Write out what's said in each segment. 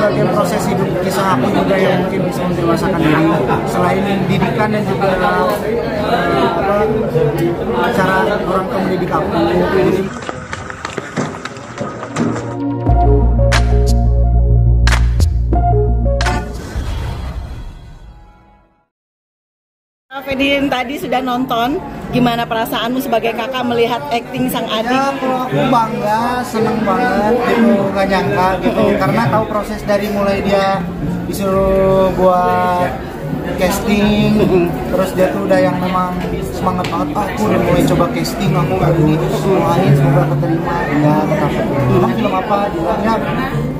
bagian proses hidup kisah aku juga yang mungkin bisa mendewasakan diri. Selain didikan dan juga cara orang tua mendidik aku. Fedin, tadi sudah nonton, gimana perasaanmu sebagai kakak melihat acting sang adik? Ya, kalau aku bangga, seneng banget gitu, gak nyangka gitu, karena tahu proses dari mulai dia disuruh buat casting, terus dia tuh udah yang memang semangat banget, aku udah mulai coba casting, aku hari ini doain semoga keterima, ya tetap. Emang film apa? Dia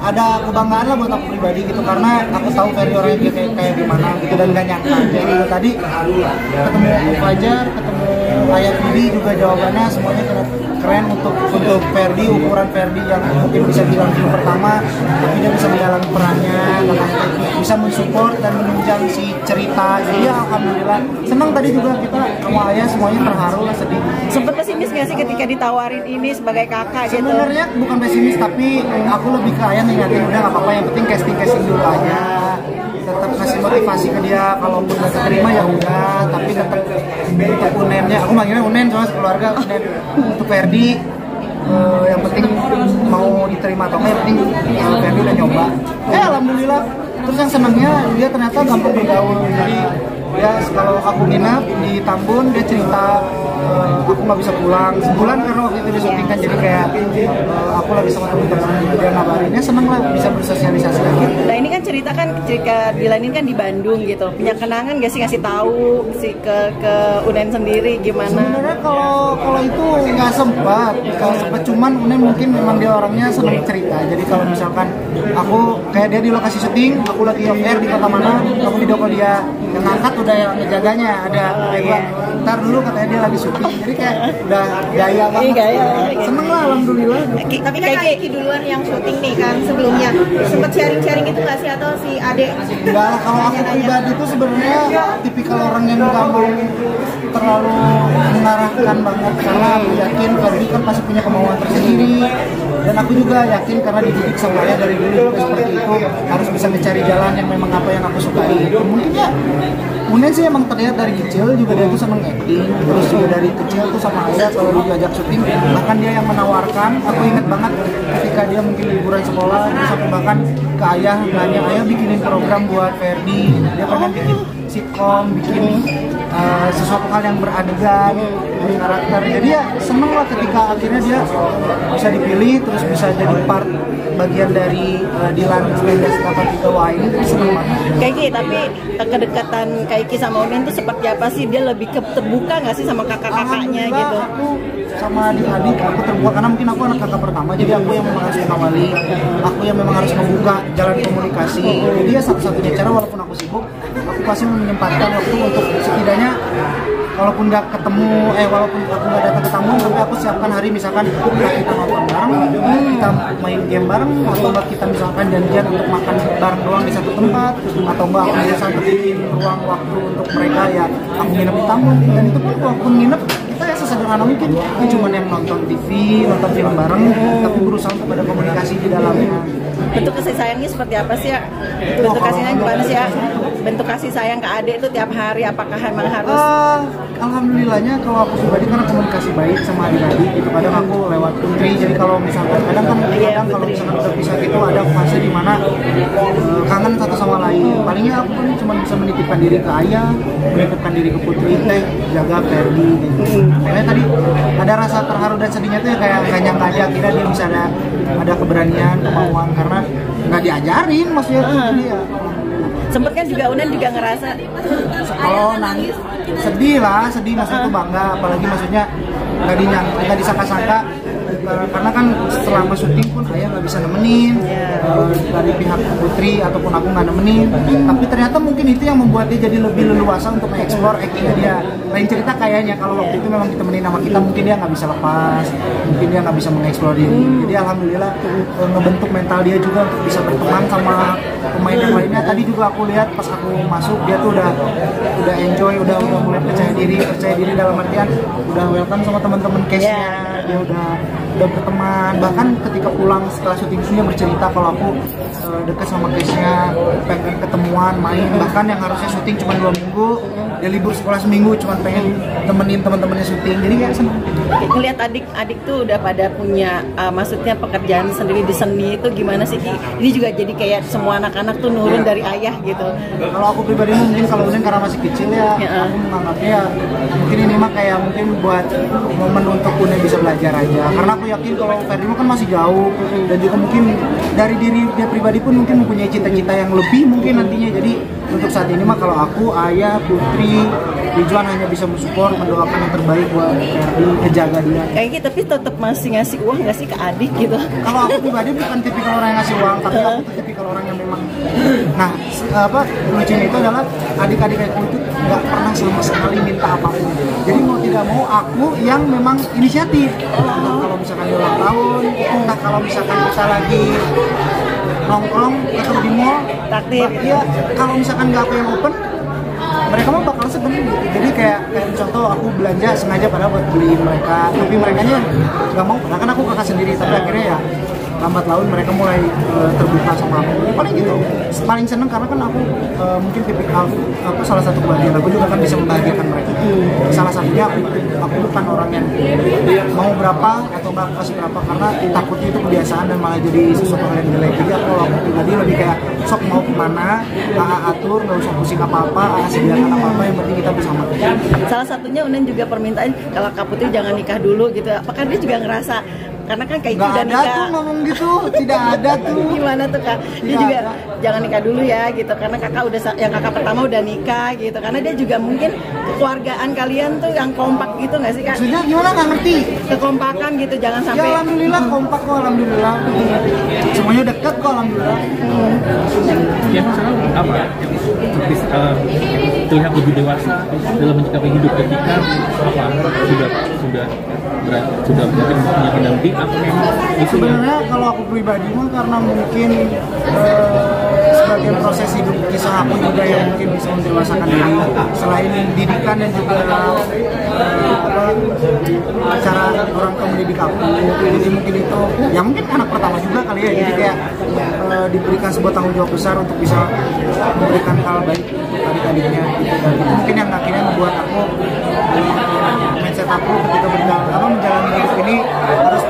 ada kebanggaan lah buat aku pribadi gitu, karena aku tahu Ferdi orangnya dia kayak gimana gitu, dan gak nyangka. Jadi tadi ketemu Fajar, ketemu Ayah Budi juga jawabannya semuanya keren untuk Ferdi, ukuran Ferdi yang mungkin bisa bilang film pertama, tapi dia bisa menjalani perannya, bisa mensupport dan menunjang si cerita. Jadi ya alhamdulillah senang. Tadi juga kita sama Ayah semuanya terharu lah, sedih. Sempet pesimis gak sih ketika ditawarin ini sebagai kakak gitu? Sebenarnya bukan pesimis, tapi aku lebih ke Ayah ngingatin udah gak apa-apa, yang penting casting dulu aja, tetap kasih motivasi ke dia, kalaupun gak keterima ya udah, tapi tetap untuk Unennya, aku manggilnya Unen soalnya sekeluarga, Unen untuk Ferdi, yang penting mau diterima atau enggak, yang penting Ferdi udah nyoba. Alhamdulillah. Terus yang senangnya dia ternyata gampang bergaul, jadi ya kalau aku nginep di Tambun dia cerita aku nggak bisa pulang sebulan karena waktu itu dia syuting kan, jadi kayak aku lagi sama teman-teman, dia ngabarinnya, seneng lah bisa bersosialisasi lagi. Nah ini kan cerita kan ketika dilanin kan di Bandung gitu, punya kenangan gak sih ngasih tahu sih ke Unen sendiri gimana? Sebenarnya kalau itu nggak sempat, cuman Unen mungkin memang dia orangnya seneng cerita, jadi kalau misalkan aku kayak dia di lokasi syuting, aku lagi off air di kota mana, aku video call dia, yang ngangkat udah yang ngejaganya ada, ntar dulu katanya dia lagi syuting, jadi kayak udah gaya banget. Seneng lah alhamdulillah. Tapi kan Kaiki duluan yang syuting nih kan sebelumnya, sempet sharing-sharing gitu nggak sih, atau si Ade? Enggak, kalau aku pribadi tuh sebenarnya tipikal orang yang nggak mau terlalu mengarahkan banget, karena aku yakin Ferdi kan pasti punya kemauan tersendiri, dan aku juga yakin karena dididik sama ayah dari dulu juga seperti itu, harus bisa mencari jalan yang memang apa yang aku sukai. Mungkin ya Unen sih emang terlihat dari kecil juga dia tuh seneng acting, terus juga dari kecil tuh sama ayah kalau diajak syuting, bahkan dia yang menawarkan. Aku inget banget ketika dia mungkin liburan sekolah, terus aku bahkan ke ayah nanya, ayah bikinin program buat Ferdi, dia pengen bikin sitkom, bikin sesuatu hal yang beradegan, berkarakter. Jadi ya seneng lah ketika akhirnya dia bisa dipilih, terus bisa jadi part bagian dari Dilan 1983 ini, seneng banget. Kaiki, tapi kedekatan Kaiki sama Unen tuh seperti apa sih? Dia lebih terbuka nggak sih sama kakak-kakaknya gitu? Aku sama adik-adik aku terbuka karena mungkin aku anak kakak pertama, jadi aku yang memang harus mengawali, aku yang memang harus membuka jalan komunikasi. Jadi ya satu-satunya cara, walaupun aku sibuk, aku pasti menyempatkan waktu untuk setidaknya walaupun nggak ketemu, walaupun aku nggak datang ke tamu, tapi aku siapkan hari misalkan kita nonton bareng, kita main game bareng, atau enggak kita misalkan janjian untuk makan bareng doang di satu tempat, atau enggak aku biasa bikin ruang waktu untuk mereka ya aku nginep di tamu. Dan itu pun walaupun nginep kita ya sesederhana mungkin, itu cuma yang nonton TV, nonton film bareng, tapi berusaha untuk ada komunikasi di dalamnya. Bentuk kasih sayangnya seperti apa sih ya? Bentuk kasih sayang gimana sih ya? Bentuk kasih sayang ke adik itu tiap hari, apakah emang harus? Alhamdulillahnya kalau aku pribadi karena komunikasi baik sama adik-adik gitu, kadang aku lewat Putri, jadi kalau misalkan kadang kalau misalkan udah pisah gitu ada fase dimana kangen satu sama lain. Palingnya aku kan cuma bisa menitipkan diri ke ayah, menitipkan diri ke Putri, jaga Ferdi gitu. Makanya tadi ada rasa terharu dan sedihnya tuh ya kayak nggak nyangka aja akhirnya dia bisa ada keberanian, kemauan, karena nggak diajarin maksudnya. Jadi ya sempet kan juga Unen juga ngerasa kalau nangis sedih maksudnya itu bangga, apalagi maksudnya nggak disangka-sangka, karena kan selama syuting pun ayah nggak bisa nemenin dari pihak Putri ataupun aku nggak nemenin, tapi ternyata mungkin itu yang membuat dia jadi lebih leluasa untuk mengeksplor actingnya dia. Lain cerita kayaknya kalau waktu itu memang ditemenin sama kita, mungkin dia nggak bisa lepas, mungkin dia nggak bisa mengeksplor diri. Jadi alhamdulillah ngebentuk mental dia juga untuk bisa berteman sama pemain yang lainnya. Tadi juga aku lihat pas aku masuk dia tuh udah enjoy, udah mulai percaya diri dalam artian udah welcome sama teman-teman cast-nya, dia udah udah berteman, bahkan ketika pulang setelah syuting dia bercerita kalau aku deket sama Keisha, pengen ketemuan, main, bahkan yang harusnya syuting cuma 2 minggu, dia libur sekolah seminggu, cuma pengen temenin teman-temannya syuting, jadi kayak seneng. Ngelihat adik-adik tuh udah pada punya maksudnya pekerjaan sendiri di seni itu gimana sih Ki? Ini juga jadi kayak semua anak-anak tuh nurun dari ayah gitu. Kalau aku pribadi mungkin kalau Unen karena masih kecil ya, aku menganggapnya mungkin ini mah kayak mungkin buat momen untuk Unen bisa belajar aja. Karena aku yakin kalau Ferdinand kan masih jauh dan juga mungkin dari diri dia pribadi pun mungkin mempunyai cita-cita yang lebih mungkin nantinya. Jadi untuk saat ini mah kalau aku, ayah, putri, Rijuan hanya bisa mensupport, mendoakan yang terbaik buat Ferdi, ngejaga dia. Kayak gitu, tapi tetap masih ngasih uang nggak sih ke adik gitu? Kalau aku pribadi bukan tipikal orang yang ngasih uang, tapi aku tuh tipikal orang yang memang, nah lucunya itu adalah adik-adik aku itu nggak pernah sama sekali minta apapun. Jadi mau tidak mau aku yang memang inisiatif. Entah kalau misalkan dia ulang tahun, entah kalau misalkan kita lagi nongkrong atau di mall, Takdir. ya kalau misalkan nggak aku yang open, mereka mah bakal seneng gitu. Jadi kayak contoh aku belanja sengaja padahal buat beliin mereka, tapi mereka nya nggak mau, padahal kan aku kakak sendiri, tapi akhirnya ya lambat laun mereka mulai terbuka sama aku. Ya, paling gitu, paling seneng karena kan aku mungkin tipikal aku salah satu kebahagiaan aku juga kan bisa membahagiakan mereka. Salah satunya aku bukan orang yang mau berapa atau nggak kasih berapa karena takutnya itu kebiasaan dan malah jadi sesuatu hal yang jelek. Jadi kalau aku pribadi lebih kayak sok mau kemana, atur, nggak usah pusing apa-apa, sediakan apa-apa, yang penting kita bersama. Salah satunya Unen juga permintaan kalau Kak Putri jangan nikah dulu gitu. Apakah dia juga ngerasa karena kan kayak Nggak udah ada nikah tuh ngomong gitu, tidak ada tuh. gimana tuh Kak? Dia Tidak juga ada. jangan nikah dulu ya gitu karena kakak udah yang kakak pertama udah nikah gitu karena dia juga mungkin kekeluargaan kalian tuh yang kompak gitu nggak sih Kak? Maksudnya gimana nggak ngerti? Kekompakan gitu jangan Ya sampai alhamdulillah kompak kok, alhamdulillah. Semuanya dekat kok, alhamdulillah. Ya sekarang apa yang terlihat lebih dewasa dalam menyikapi hidup ketika apa sudah mungkin punya pendamping atau memang itu Sebenarnya kalau aku pribadi mah karena mungkin sebagian proses hidup kisah aku juga yang mungkin bisa mendewasakan diri selain didikan dan juga cara orang tua mendidik aku. Jadi mungkin itu ya mungkin anak pertama juga kali ya, jadi kayak diberikan sebuah tanggung jawab besar untuk bisa memberikan hal baik untuk adik-adiknya gitu. Dan itu mungkin yang akhirnya membuat aku mindset aku ketika menjalani hidup ini harus